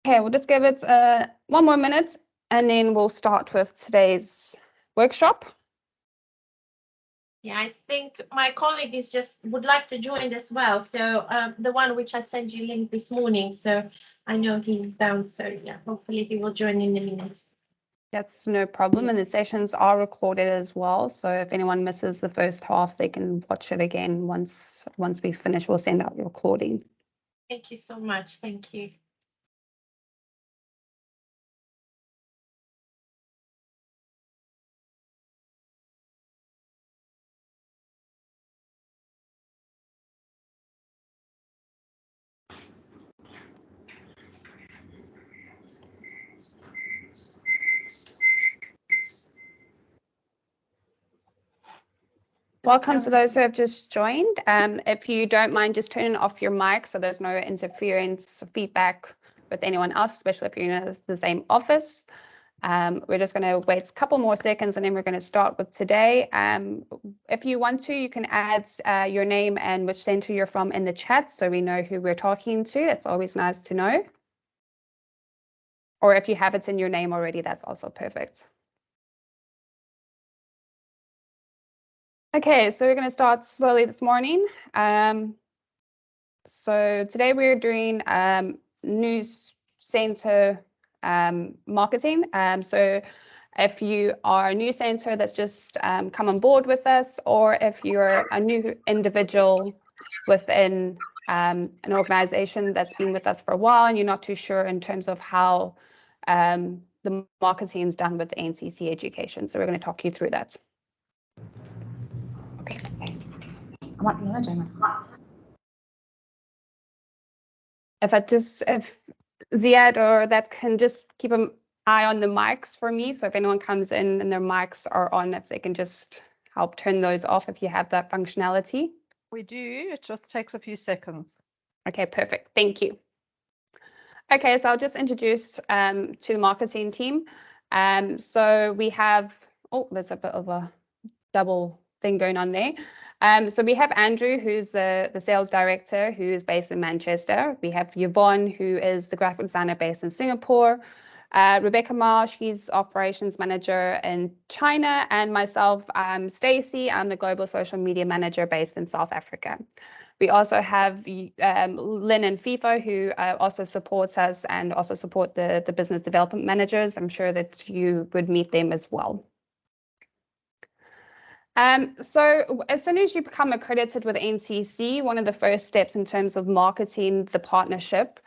Okay, we'll just give it one more minute and then we'll start with today's workshop. Yeah, I think my colleague would like to join as well. So the one which I sent you link this morning. So I know he's down. So yeah, hopefully he will join in a minute. That's no problem. And the sessions are recorded as well. So if anyone misses the first half, they can watch it again once we finish. We'll send out the recording. Thank you so much. Thank you. Welcome to those who have just joined. If you don't mind, just turning off your mic so there's no interference or feedback with anyone else, especially if you're in the same office. We're just going to wait a couple more seconds and then we're going to start with today. If you want to, you can add your name and which center you're from in the chat so we know who we're talking to. That's always nice to know. Or if you have it in your name already, that's also perfect. Okay, so we're going to start slowly this morning. So today we're doing news center marketing. So if you are a news center that's just come on board with us, or if you're a new individual within an organization that's been with us for a while and you're not too sure in terms of how the marketing is done with NCC education. So we're going to talk you through that. Okay. I might be on if Ziad or that can just keep an eye on the mics for me. So if anyone comes in and their mics are on, if they can just help turn those off if you have that functionality. We do. It just takes a few seconds. Okay, perfect. Thank you. Okay, so I'll just introduce to the marketing team. So we have, there's a bit of a double thing going on there. So we have Andrew, who's the sales director, who is based in Manchester. We have Yvonne, who is the graphic designer based in Singapore. Rebecca Marsh, she's operations manager in China. And myself, I'm Stacey. I'm the global social media manager based in South Africa. We also have Lynn and FIFO, who also supports us and also support the business development managers. I'm sure that you would meet them as well. So as soon as you become accredited with NCC, one of the first steps in terms of marketing the partnership,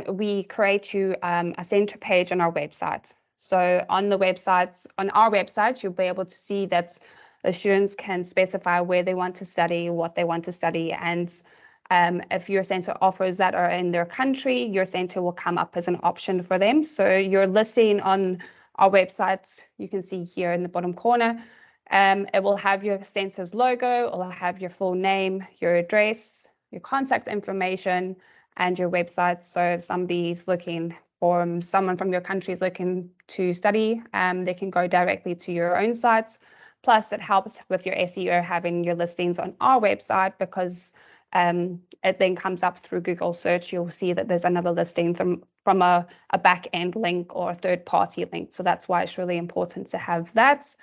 we create you a center page on our website. So on our website, you'll be able to see that the students can specify where they want to study, what they want to study, and if your center offers that are in their country, your center will come up as an option for them. So your listing on our website, you can see here in the bottom corner, it will have your center's logo, it will have your full name, your address, your contact information, and your website. So if somebody's looking or someone from your country is looking to study, they can go directly to your own sites. Plus, it helps with your SEO having your listings on our website because it then comes up through Google search. You'll see that there's another listing from a back-end link or a third-party link. So that's why it's really important to have that.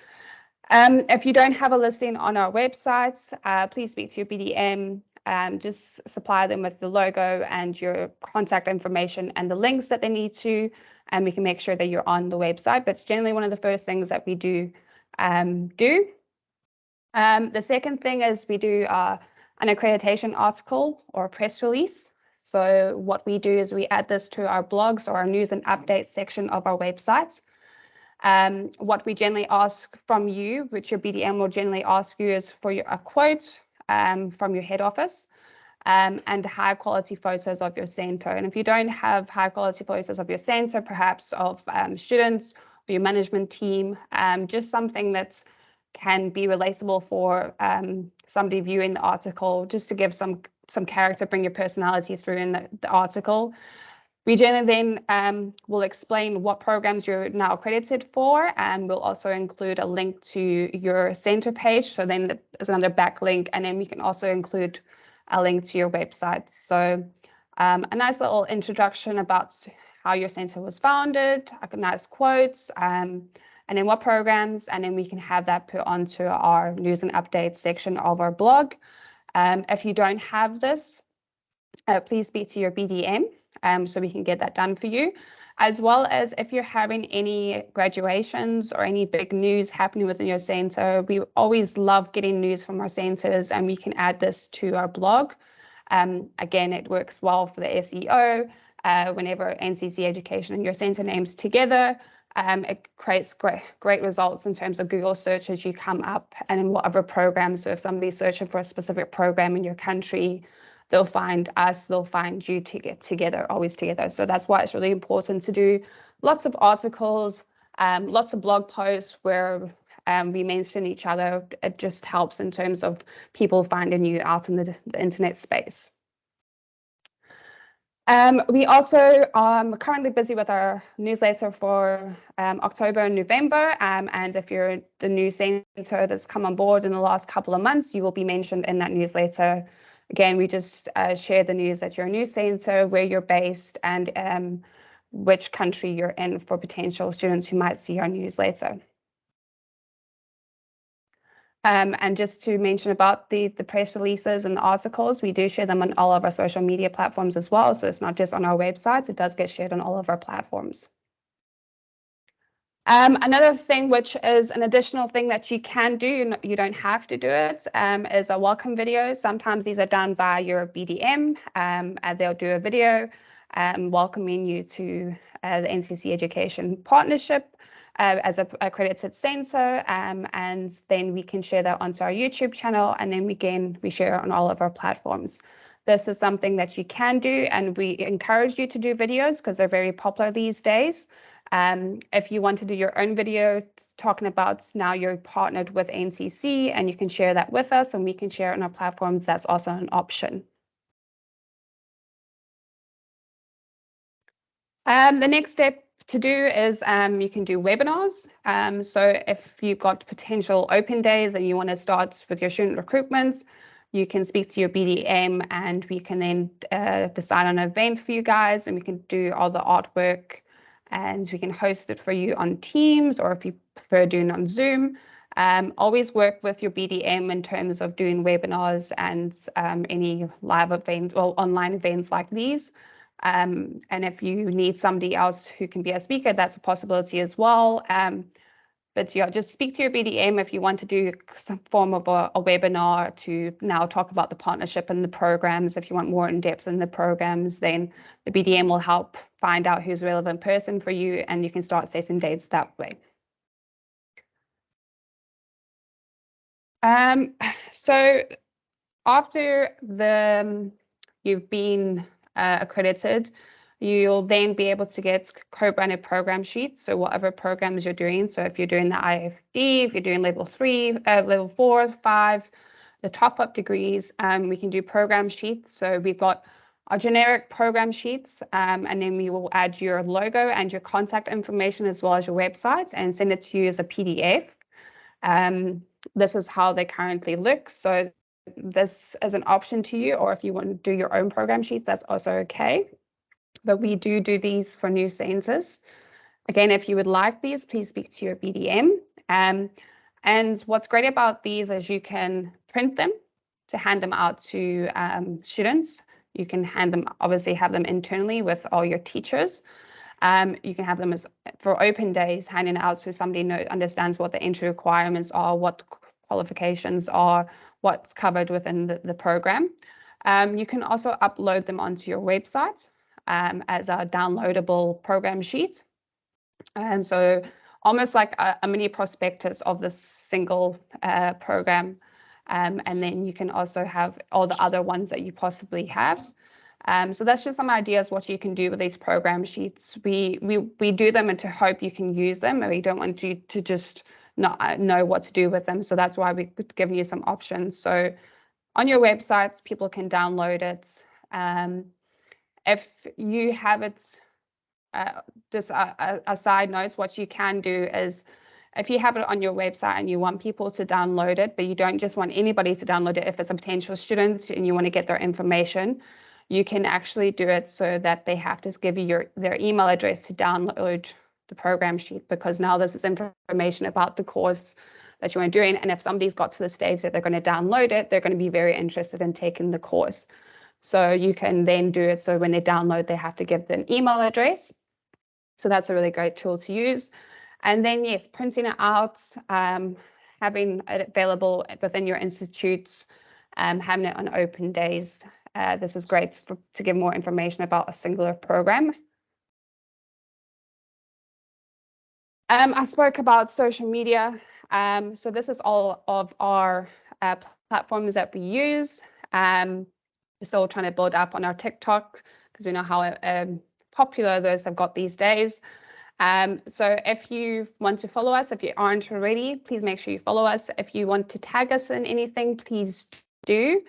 If you don't have a listing on our website, please speak to your BDM. Just supply them with the logo and your contact information and the links that they need to, and we can make sure that you're on the website. But it's generally one of the first things that we do. The second thing is we do an accreditation article or a press release. So what we do is we add this to our blogs or our news and updates section of our website. What we generally ask from you, which your BDM will generally ask you, is for a quote from your head office and high quality photos of your center. And if you don't have high quality photos of your center, perhaps of students or your management team, just something that can be relatable for somebody viewing the article, just to give some character, bring your personality through in the article. We generally then will explain what programs you're now accredited for, and we'll also include a link to your center page. So then there's another backlink, and then we can also include a link to your website. So a nice little introduction about how your center was founded, like nice quotes, and then what programs, and then we can have that put onto our news and updates section of our blog. If you don't have this, please speak to your BDM so we can get that done for you. As well as if you're having any graduations or any big news happening within your center, we always love getting news from our centers, and we can add this to our blog. Again, it works well for the SEO. Whenever NCC Education and your center names together, it creates great results in terms of Google searches. You come up and in whatever program. So if somebody's searching for a specific program in your country, they'll find us, they'll find you to get together, always together. So that's why it's really important to do lots of articles, lots of blog posts where we mention each other. It just helps in terms of people finding you out in the internet space. We also are currently busy with our newsletter for October and November. And if you're the new center that's come on board in the last couple of months, you will be mentioned in that newsletter. Again, we just share the news that you're a new center, where you're based, and which country you're in for potential students who might see our newsletter. And just to mention about the press releases and the articles, we do share them on all of our social media platforms as well. So it's not just on our websites, it does get shared on all of our platforms. Another thing, which is an additional thing that you can do, you don't have to do it, is a welcome video. Sometimes these are done by your BDM, and they'll do a video welcoming you to the NCC Education Partnership as an accredited center, and then we can share that onto our YouTube channel, and then we share it on all of our platforms. This is something that you can do, and we encourage you to do videos because they're very popular these days. If you want to do your own video talking about now you're partnered with NCC and you can share that with us and we can share it on our platforms, that's also an option. The next step to do is you can do webinars. So if you've got potential open days and you want to start with your student recruitments, you can speak to your BDM and we can then decide on an event for you guys, and we can do all the artwork and we can host it for you on Teams, or if you prefer doing on Zoom. Always work with your BDM in terms of doing webinars and any live events or online events like these. And if you need somebody else who can be a speaker, that's a possibility as well. But yeah, just speak to your BDM if you want to do some form of a webinar to now talk about the partnership and the programs. If you want more in depth in the programs, then the BDM will help find out who's a relevant person for you, and you can start setting dates that way. So after you've been accredited, you'll then be able to get co-branded program sheets. So whatever programs you're doing. So if you're doing the IFD, if you're doing level 3, level 4, 5, the top-up degrees, we can do program sheets. So we've got our generic program sheets, and then we will add your logo and your contact information as well as your website and send it to you as a PDF. This is how they currently look. So this is an option to you, or if you want to do your own program sheets, that's also okay. But we do these for new centers. Again, if you would like these, please speak to your BDM. And what's great about these is you can print them to hand them out to students. You can obviously have them internally with all your teachers. You can have them as for open days, handing out so somebody understands what the entry requirements are, what qualifications are, what's covered within the program. You can also upload them onto your website as a downloadable program sheet. And so almost like a mini prospectus of this single program. And then you can also have all the other ones that you possibly have. So that's just some ideas what you can do with these program sheets. We do them and to hope you can use them, and we don't want you to just not know what to do with them. So that's why we're giving you some options. So on your websites, people can download it. If you have it, just a side note, what you can do is if you have it on your website and you want people to download it, but you don't just want anybody to download it, if it's a potential student and you want to get their information, you can actually do it so that they have to give you their email address to download the program sheet, because now this is information about the course that you are doing. And if somebody's got to the stage that they're going to download it, they're going to be very interested in taking the course. So you can then do it so when they download, they have to give them an email address. So that's a really great tool to use. And then, yes, printing it out, having it available within your institutes, having it on open days. This is great to give more information about a singular program. I spoke about social media. So this is all of our platforms that we use. We're still trying to build up on our TikTok because we know how popular those have got these days. So if you want to follow us, if you aren't already, please make sure you follow us. If you want to tag us in anything, please do.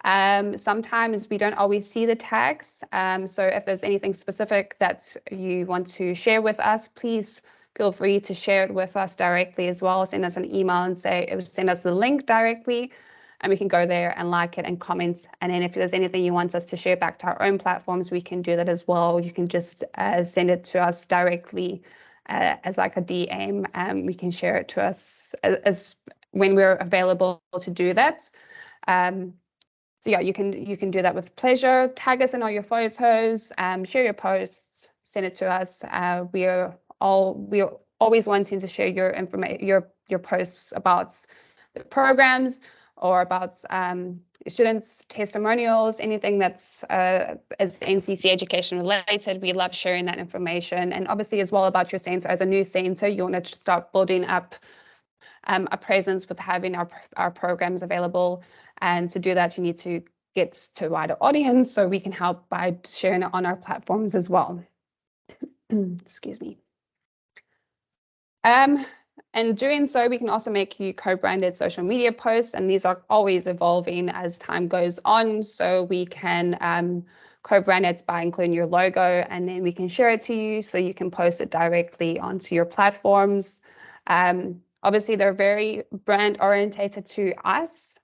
Sometimes we don't always see the tags. So if there's anything specific that you want to share with us, please feel free to share it with us directly as well. Send us an email and send us the link directly, and we can go there and like it and comment. And then if there's anything you want us to share back to our own platforms, we can do that as well. You can just send it to us directly as like a DM, and we can share it to us as when we're available to do that. So yeah, you can do that with pleasure. Tag us in all your photos, share your posts, send it to us. We're always wanting to share your information, your posts about the programs or about students' testimonials, anything that's as NCC education related. We love sharing that information, and obviously as well about your center. As a new center, you want to start building up a presence with having our programs available, and to do that you need to get to a wider audience, so we can help by sharing it on our platforms as well. Excuse me. And doing so, we can also make you co-branded social media posts, and these are always evolving as time goes on. So we can co-brand it by including your logo, and then we can share it to you so you can post it directly onto your platforms. Obviously, they're very brand orientated to us.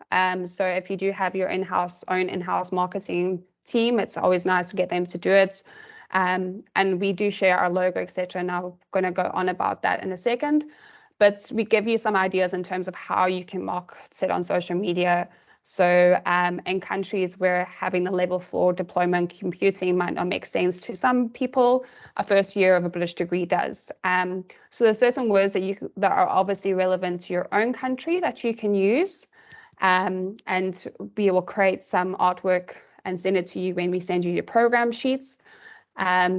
So if you do have your own in-house marketing team, it's always nice to get them to do it. And we do share our logo, etc. And I'm going to go on about that in a second. But we give you some ideas in terms of how you can market it on social media. So in countries where having a level 4 diploma in computing might not make sense to some people, a first year of a British degree does. So there's certain words that are obviously relevant to your own country that you can use. And we will create some artwork and send it to you when we send you your program sheets.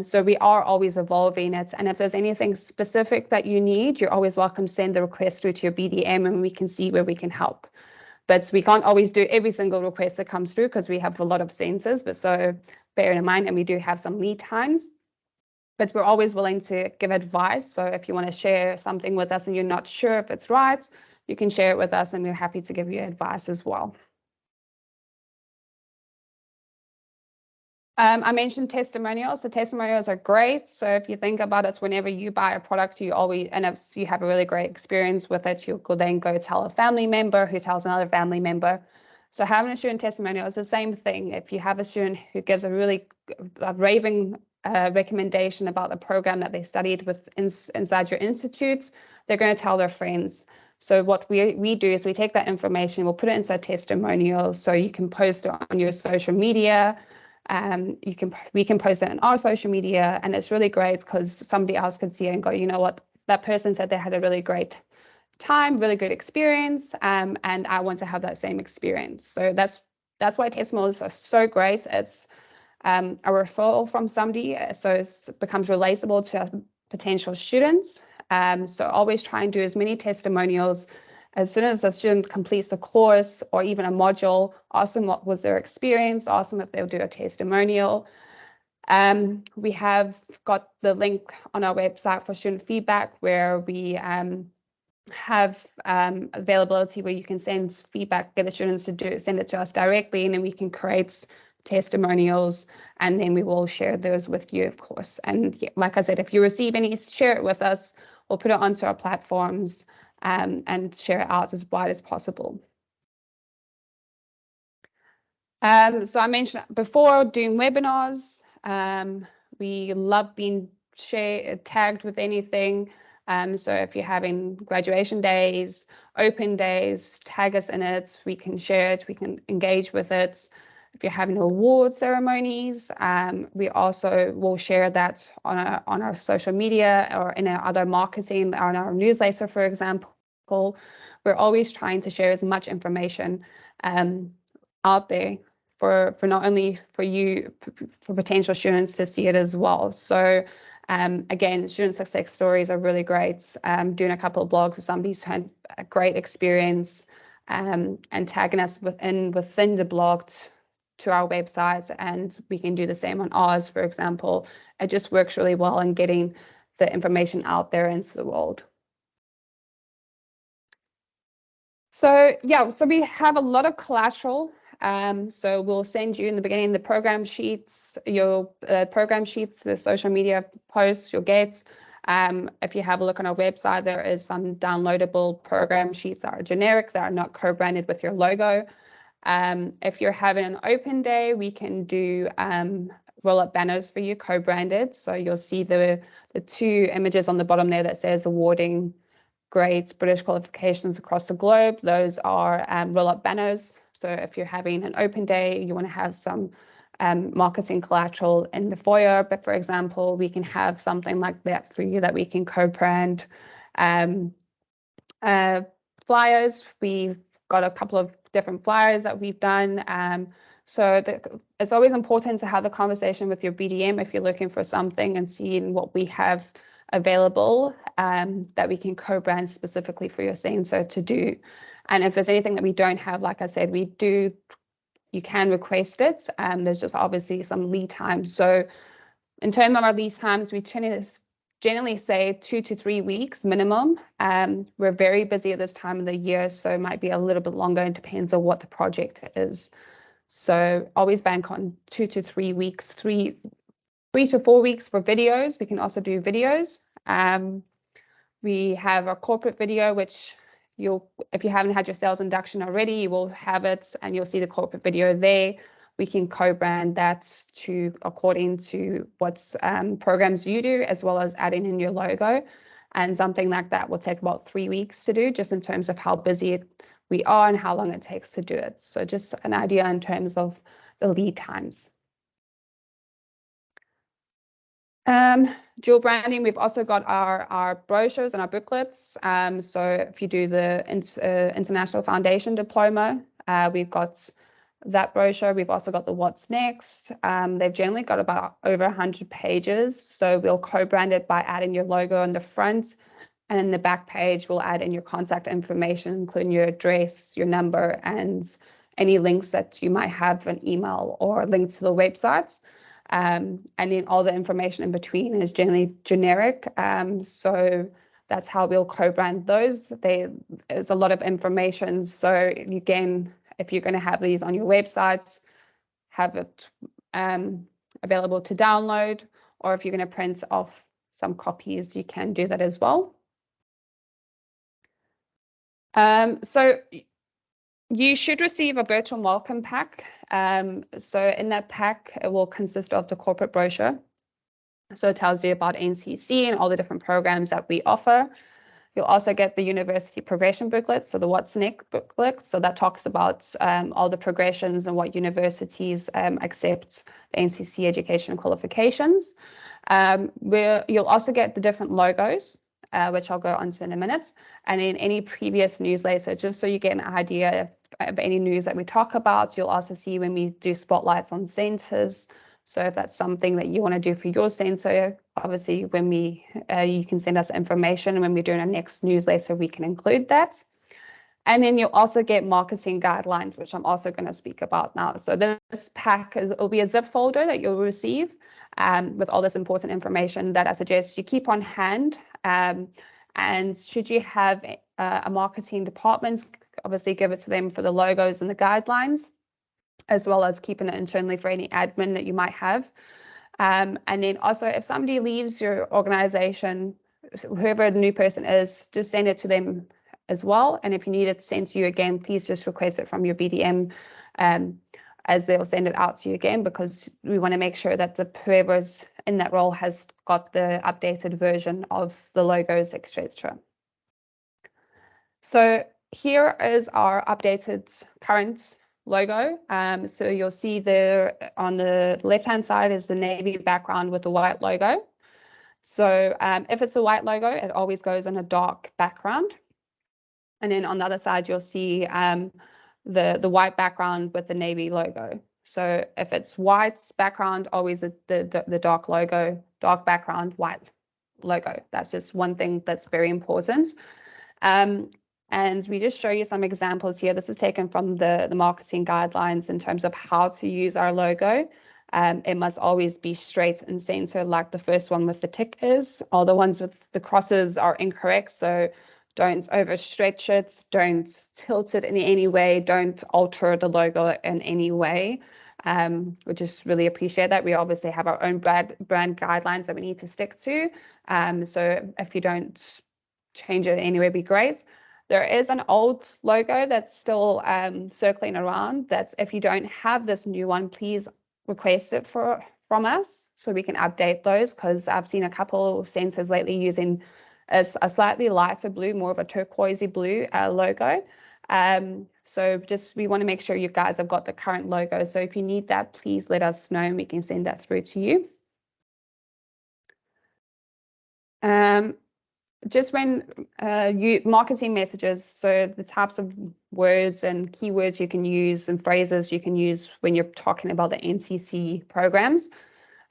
So we are always evolving it. And if there's anything specific that you need, you're always welcome to send the request through to your BDM, and we can see where we can help. But we can't always do every single request that comes through because we have a lot of sensors. But so bear in mind, and we do have some lead times. But we're always willing to give advice. So if you want to share something with us and you're not sure if it's right, you can share it with us, and we're happy to give you advice as well. I mentioned testimonials. The testimonials are great. So if you think about it, whenever you buy a product, you always, and if you have a really great experience with it, you could then go tell a family member who tells another family member. So having a student testimonial is the same thing. If you have a student who gives a really raving recommendation about the program that they studied with inside your institute, they're going to tell their friends. So what we do is we take that information, we'll put it into a testimonial, so you can post it on your social media. We can post it on our social media, and it's really great because somebody else can see it and go, you know what, that person said they had a really great time, really good experience, and I want to have that same experience. So that's why testimonials are so great. It's a referral from somebody, so it becomes relatable to potential students. So always try and do as many testimonials. As soon as a student completes the course or even a module, ask them what was their experience, ask them if they'll do a testimonial. We have got the link on our website for student feedback, where we have availability where you can send feedback, get the students to send it to us directly, and then we can create testimonials, and then we will share those with you, of course. And yeah, like I said, if you receive any, share it with us. We'll put it onto our platforms and share it out as wide as possible. So I mentioned before doing webinars. We love being tagged with anything. So if you're having graduation days, open days, tag us in it. We can share it. We can engage with it. If you're having award ceremonies, we also will share that on our social media or in our other marketing, on our newsletter, for example. We're always trying to share as much information out there for not only for you, for potential students to see it as well. So again, student success stories are really great. Doing a couple of blogs with somebody who's had a great experience and tagging us within the blog to our website, and we can do the same on ours, for example. It just works really well in getting the information out there into the world. So yeah, so we have a lot of collateral. So we'll send you in the beginning the program sheets, your program sheets, the social media posts, you'll get. If you have a look on our website, there is some downloadable program sheets that are generic, that are not co-branded with your logo. If you're having an open day, we can do roll-up banners for you, co-branded. So you'll see the two images on the bottom there that says awarding grades, British qualifications across the globe. Those are roll-up banners. So if you're having an open day, you want to have some marketing collateral in the foyer, but for example, we can have something like that for you that we can co-brand. Flyers, we've got a couple of different flyers that we've done. So it's always important to have a conversation with your BDM if you're looking for something and seeing what we have available that we can co-brand specifically for your center to do. And if there's anything that we don't have, like I said, you can request it. There's just obviously some lead time. So in terms of our lead times, we generally say 2 to 3 weeks minimum. We're very busy at this time of the year, so it might be a little bit longer. It depends on what the project is. So always bank on 2 to 3 weeks, 3 to 4 weeks for videos. We can also do videos. We have our corporate video, which if you haven't had your sales induction already, you will have it and you'll see the corporate video there. We can co-brand that according to what programs you do, as well as adding in your logo. And something like that will take about 3 weeks to do, just in terms of how busy we are and how long it takes to do it. So just an idea in terms of the lead times. Dual branding, we've also got our brochures and our booklets. So if you do the International Foundation Diploma, we've got that brochure. We've also got the What's Next. They've generally got about over 100 pages. So we'll co-brand it by adding your logo on the front, and in the back page, we'll add in your contact information, including your address, your number, and any links that you might have, an email or links to the websites. And then all the information in between is generally generic. So that's how we'll co-brand those. There's a lot of information. So again, if you're going to have these on your websites, have it available to download, or if you're going to print off some copies, you can do that as well. So you should receive a virtual welcome pack. So in that pack, it will consist of the corporate brochure. So it tells you about NCC and all the different programs that we offer. You'll also get the university progression booklet, so the What's Next booklet. So that talks about all the progressions and what universities accept the NCC education qualifications. You'll also get the different logos, which I'll go on to in a minute, and in any previous newsletter, just so you get an idea of any news that we talk about. You'll also see when we do spotlights on centres. So if that's something that you want to do for your centre, obviously when you can send us information, and when we're doing our next newsletter, we can include that. And then you'll also get marketing guidelines, which I'm also going to speak about now. So this pack will be a zip folder that you'll receive with all this important information that I suggest you keep on hand. And should you have a marketing department, obviously give it to them for the logos and the guidelines, as well as keeping it internally for any admin that you might have. And then also, if somebody leaves your organization, whoever the new person is, just send it to them as well. And if you need it sent to you again, please just request it from your BDM as they'll send it out to you again, because we want to make sure that whoever's in that role has got the updated version of the logos, etc. So here is our updated current logo. So you'll see there on the left-hand side is the navy background with the white logo. So if it's a white logo, it always goes in a dark background. And then on the other side, you'll see the white background with the navy logo. So if it's white background, always the dark logo, dark background, white logo. That's just one thing that's very important. And we just show you some examples here. This is taken from the marketing guidelines in terms of how to use our logo. It must always be straight and center, like the first one with the tick is. All the ones with the crosses are incorrect, so don't overstretch it, don't tilt it in any way, don't alter the logo in any way. We just really appreciate that. We obviously have our own brand guidelines that we need to stick to. So if you don't change it anyway, it'd be great. There is an old logo that's still circling around. That's, if you don't have this new one, please request it from us so we can update those, because I've seen a couple centers lately using a slightly lighter blue, more of a turquoisey blue logo. So just, we want to make sure you guys have got the current logo. So if you need that, please let us know and we can send that through to you. Just when you marketing messages, so the types of words and keywords you can use and phrases you can use when you're talking about the NCC programs.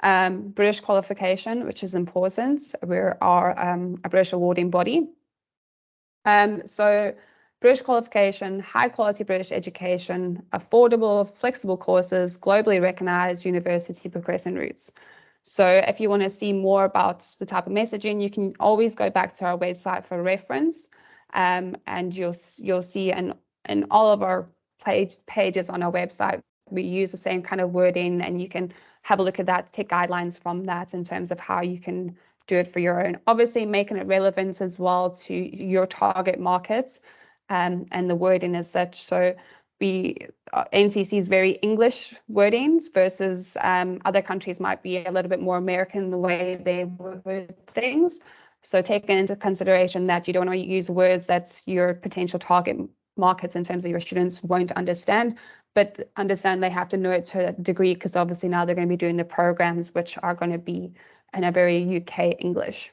British qualification, which is important. We are a British awarding body. So British qualification, high quality British education, affordable, flexible courses, globally recognized university progression routes. So if you want to see more about the type of messaging, you can always go back to our website for reference, and you'll see in all of our pages on our website, we use the same kind of wording, and you can have a look at that, take guidelines from that in terms of how you can do it for your own. Obviously, making it relevant as well to your target markets, and the wording as such. So NCC is very English wordings versus other countries might be a little bit more American the way they word things. So taking into consideration that you don't want to use words that your potential target markets in terms of your students won't understand, but understand they have to know it to a degree, because obviously now they're going to be doing the programs which are going to be in a very UK English.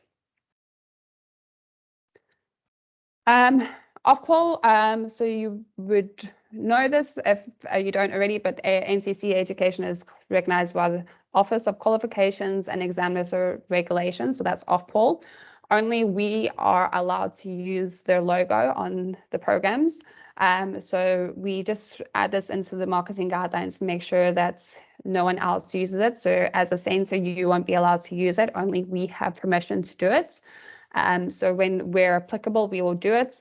Off-call, so you would know this if you don't already, but NCC education is recognized by the Office of Qualifications and Examiners Regulations, so that's off-call. Only we are allowed to use their logo on the programs. So we just add this into the marketing guidelines to make sure that no one else uses it. So as a center, you won't be allowed to use it. Only we have permission to do it. So when we're applicable, we will do it.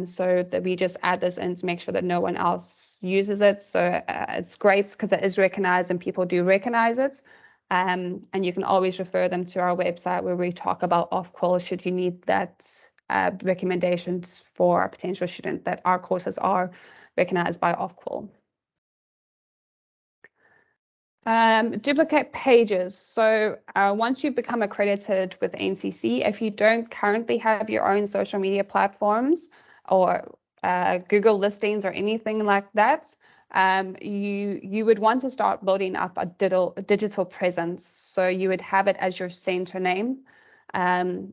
So that we just add this in to make sure that no one else uses it. So it's great because it is recognized and people do recognize it. And you can always refer them to our website where we talk about off-call should you need that recommendations for a potential student, that our courses are recognized by off-call. Duplicate pages. So once you become accredited with NCC, if you don't currently have your own social media platforms or Google listings or anything like that, you would want to start building up a digital presence. So you would have it as your center name.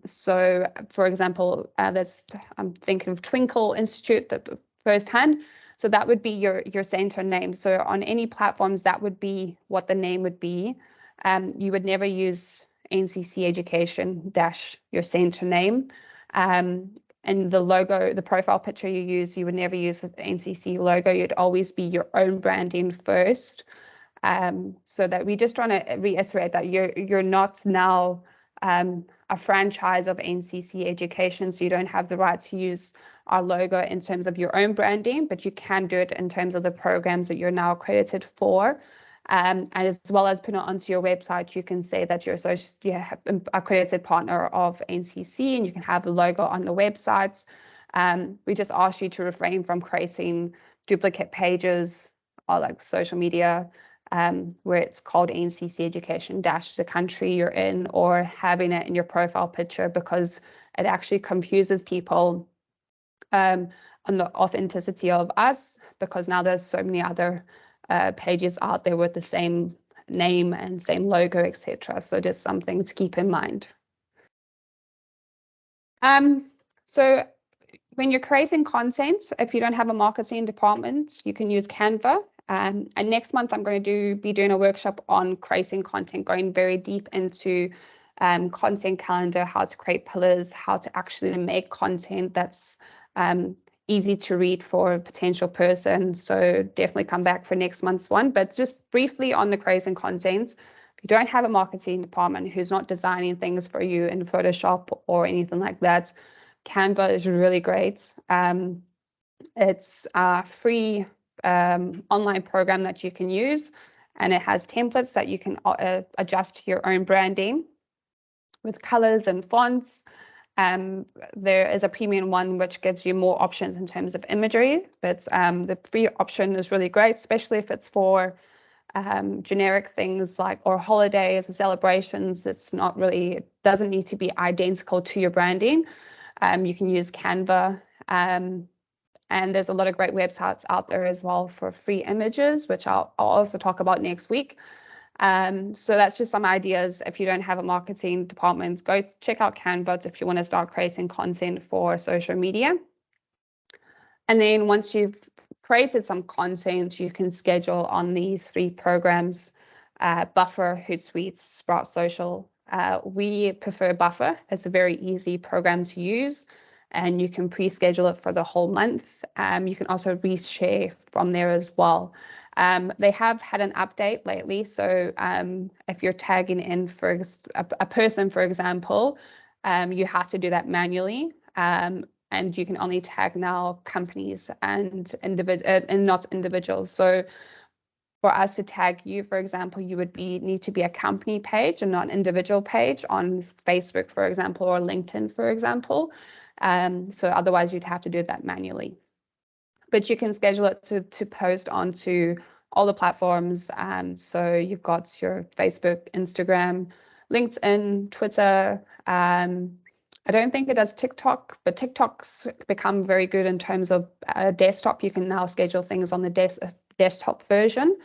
So for example, I'm thinking of Twinkle Institute firsthand. So that would be your center name. So on any platforms, that would be what the name would be. You would never use NCC Education - your center name. And the logo, the profile picture you use, you would never use the NCC logo. You'd always be your own branding first. So that we just trying to reiterate that you're not now a franchise of NCC Education, so you don't have the right to use our logo in terms of your own branding, but you can do it in terms of the programs that you're now accredited for. And as well as put it onto your website, you can say that you're an accredited partner of NCC, and you can have a logo on the websites. We just ask you to refrain from creating duplicate pages or like social media, where it's called NCC Education dash the country you're in, or having it in your profile picture, because it actually confuses people on the authenticity of us, because now there's so many other pages out there with the same name and same logo, etc. So just something to keep in mind. So when you're creating content, if you don't have a marketing department, you can use Canva. And next month, I'm going to be doing a workshop on creating content, going very deep into content calendar, how to create pillars, how to actually make content that's easy to read for a potential person. So definitely come back for next month's one. But just briefly on the creating content, if you don't have a marketing department who's not designing things for you in Photoshop or anything like that, Canva is really great. It's a free online program that you can use, and it has templates that you can adjust to your own branding with colors and fonts. There is a premium one which gives you more options in terms of imagery, but the free option is really great, especially if it's for generic things like or holidays or celebrations. It's not really, it doesn't need to be identical to your branding. You can use Canva, and there's a lot of great websites out there as well for free images, which I'll also talk about next week. So that's just some ideas. If you don't have a marketing department, go check out Canva if you want to start creating content for social media. And then once you've created some content, you can schedule on these 3 programs, Buffer, Hootsuite, Sprout Social. We prefer Buffer. It's a very easy program to use, and you can pre-schedule it for the whole month. You can also reshare from there as well. They have had an update lately, so if you're tagging in for a person, for example, you have to do that manually, and you can only tag now companies and not individuals. So for us to tag you, for example, you would need to be a company page and not an individual page on Facebook, for example, or LinkedIn, for example. So otherwise you'd have to do that manually. But you can schedule it to post onto all the platforms. So you've got your Facebook, Instagram, LinkedIn, Twitter. I don't think it does TikTok, but TikTok's become very good in terms of desktop. You can now schedule things on the desktop version,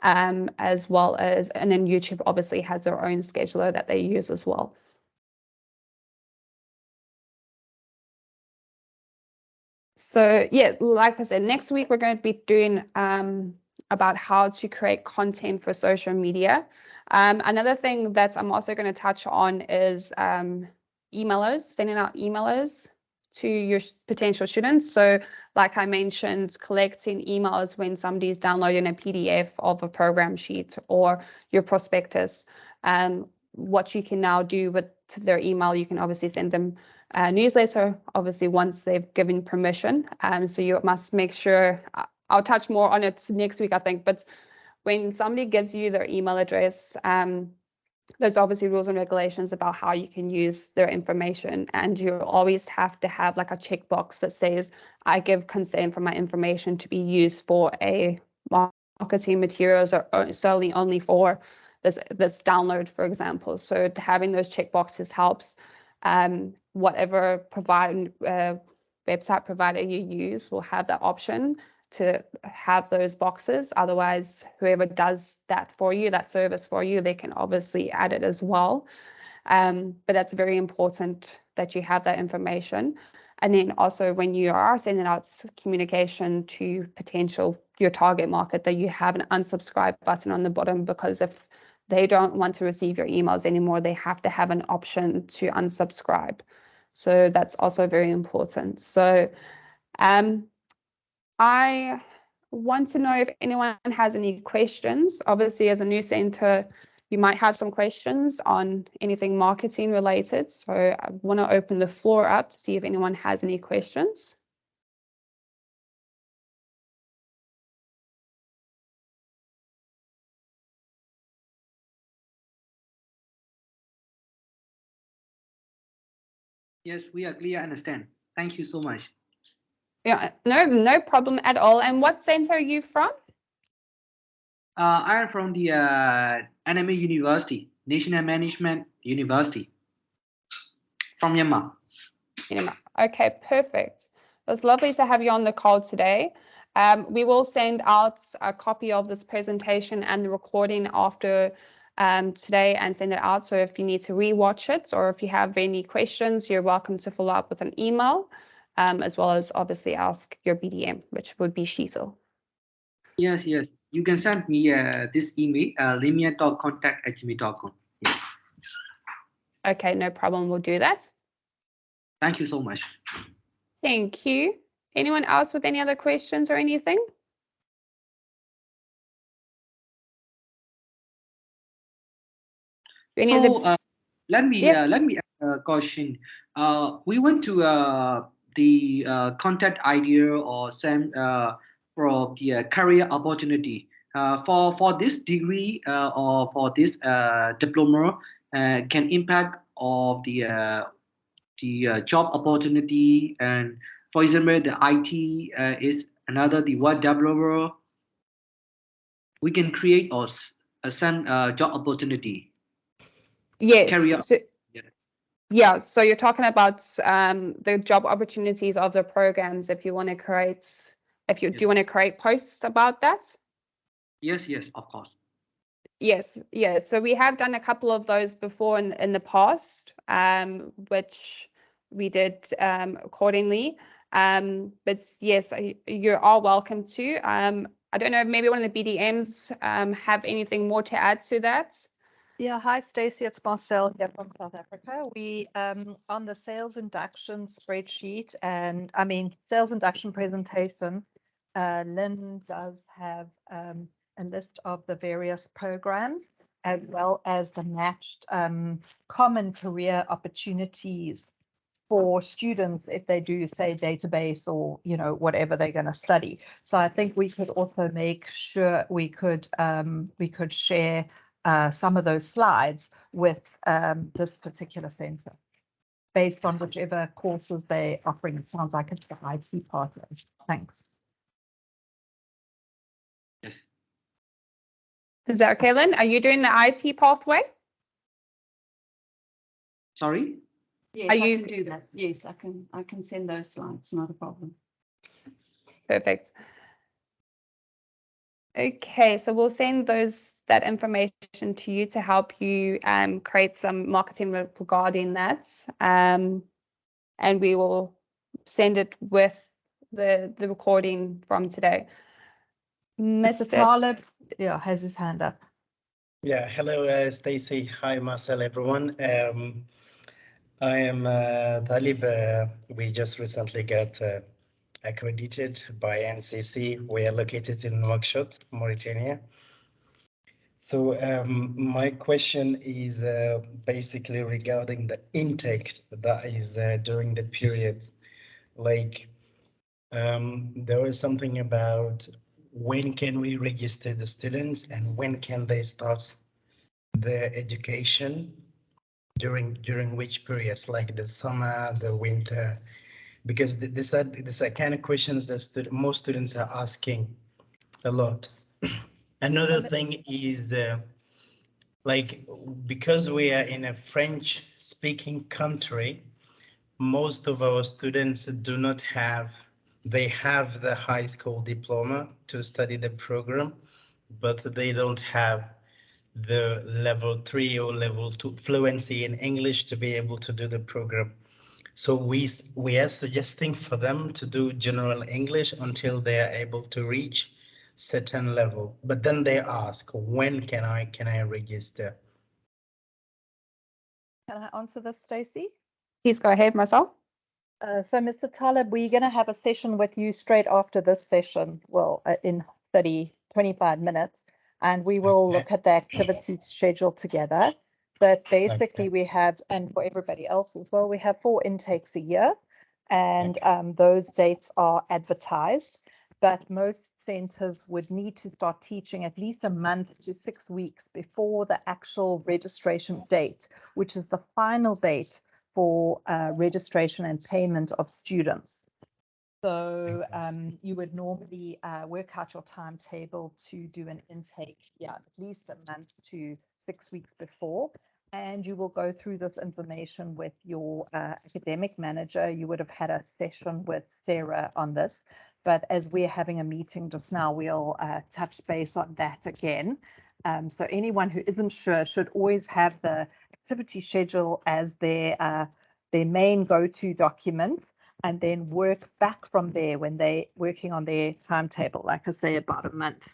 as well as, and then YouTube obviously has their own scheduler that they use as well. So yeah, like I said, next week we're going to be doing about how to create content for social media. Another thing that I'm also going to touch on is emailers, sending out emailers to your potential students. So like I mentioned, collecting emails when somebody's downloading a PDF of a program sheet or your prospectus. What you can now do with their email, you can obviously send them a newsletter, obviously once they've given permission. So you must make sure, I'll touch more on it next week, I think, but when somebody gives you their email address, there's obviously rules and regulations about how you can use their information, and you always have to have like a checkbox that says, I give consent for my information to be used for a marketing materials or solely only for this download, for example. So having those checkboxes helps. Whatever website provider you use will have that option to have those boxes. Otherwise, whoever does that for you, that service for you, they can obviously add it as well. But that's very important that you have that information. And then also when you are sending out communication to your target market, that you have an unsubscribe button on the bottom, because if they don't want to receive your emails anymore, they have to have an option to unsubscribe. So that's also very important. So I want to know if anyone has any questions. Obviously, as a new center, you might have some questions on anything marketing related. So I want to open the floor up to see if anyone has any questions. Yes, we are clear, understand. Thank you so much. Yeah, no problem at all. And what center are you from? I am from the NMA University, National Management University, from Myanmar. Okay, perfect. It was lovely to have you on the call today. We will send out a copy of this presentation and the recording after today and send it out. So if you need to rewatch it or if you have any questions, you're welcome to follow up with an email, as well as obviously ask your BDM, which would be Shizel. Yes, yes. You can send me this email, limia.contact@gmail.com. Yes. Okay, no problem. We'll do that. Thank you so much. Thank you. Anyone else with any other questions or anything? Any other? So let me Yes. ask a question. We went to the contact idea or send for the career opportunity. For this degree or for this diploma can impact of the job opportunity, and for example the IT is another the web developer. We can create or some job opportunity. Yes. Career. So, Yeah. yeah. So you're talking about the job opportunities of the programs. If you want to create, do you want to create posts about that? Yes, yes, of course. Yes, yes. So we have done a couple of those before in the past, which we did accordingly. But yes, you are welcome to. I don't know, maybe one of the BDMs have anything more to add to that. Yeah, hi Stacey, it's Marcel here from South Africa. We on the sales induction spreadsheet and sales induction presentation, Lynn does have a list of the various programs as well as the matched common career opportunities for students if they do say database or whatever they're going to study. So I think we could also make sure we could share some of those slides with this particular center based on whichever courses they're offering. It sounds like it's the IT pathway. Thanks. Yes. Is that okay, Lynn? Are you doing the IT pathway? Sorry? Yes, I can do that. Yes, I can send those slides, not a problem. Perfect. Okay, so we'll send that information to you to help you create some marketing regarding that. And we will send it with the recording from today. Mr. Talib, has his hand up. Yeah, hello, Stacey. Hi, Marcel, everyone. I am Talib. We just recently got accredited by NCC. We are located in Nouakchott, Mauritania. So my question is basically regarding the intake that is during the period. Like there was something about when can we register the students and when can they start their education, during which periods, like the summer, the winter, because these are kind of questions that most students are asking a lot. Another thing is like, because we are in a French speaking country, most of our students do not have, they have the high school diploma to study the program, but they don't have the level 3 or level 2 fluency in English to be able to do the program. So we are suggesting for them to do general English until they are able to reach certain level. But then they ask, when can I register? Can I answer this, Stacey? Please go ahead, Marcel. So Mr. Talib, we're going to have a session with you straight after this session, well, in 25 minutes, and we will look at the activity schedule together. But basically we have, and for everybody else as well, we have 4 intakes a year, and those dates are advertised. But most centers would need to start teaching at least a month to 6 weeks before the actual registration date, which is the final date for registration and payment of students. So you would normally work out your timetable to do an intake, at least a month to 6 weeks before. And you will go through this information with your academic manager. You would have had a session with Sarah on this. But as we're having a meeting just now, we'll touch base on that again. So anyone who isn't sure should always have the activity schedule as their main go-to document, and then work back from there when they're working on their timetable, like I say, about a month.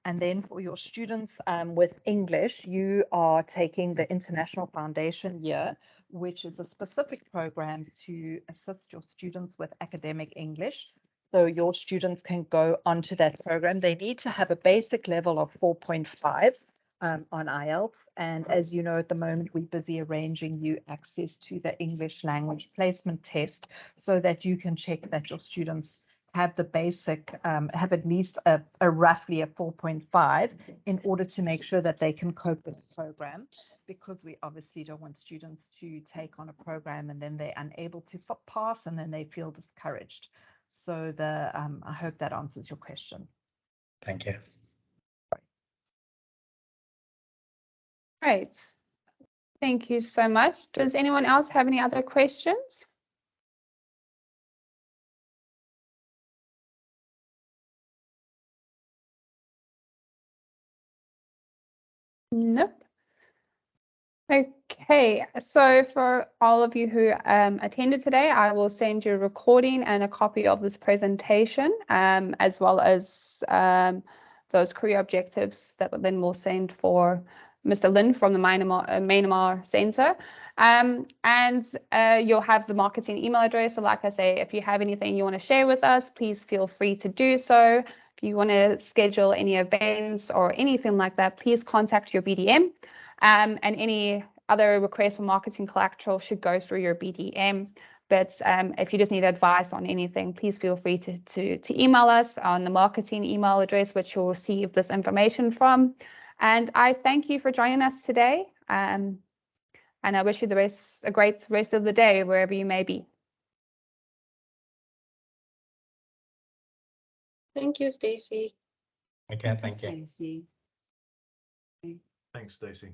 And then for your students with English, you are taking the International Foundation Year, which is a specific program to assist your students with academic English. So your students can go onto that program. They need to have a basic level of 4.5 on IELTS. And as you know, at the moment, we're busy arranging you access to the English language placement test so that you can check that your students have the basic, have at least a roughly a 4.5 in order to make sure that they can cope with the program, because we obviously don't want students to take on a program and then they're unable to pass and then they feel discouraged. So I hope that answers your question. Thank you. Great. Thank you so much. Does anyone else have any other questions? Nope. Okay, so for all of you who attended today, I will send you a recording and a copy of this presentation, as well as those career objectives that then we'll send for Mr. Lin from the Myanmar Center. And you'll have the marketing email address. So like I say, if you have anything you want to share with us, please feel free to do so. If you want to schedule any events or anything like that, please contact your BDM. And any other requests for marketing collateral should go through your BDM. But if you just need advice on anything, please feel free to email us on the marketing email address, which you'll receive this information from. And I thank you for joining us today. And I wish you a great rest of the day, wherever you may be. Thank you, Stacey. Okay, thank you. Stacey. Thanks, Stacey.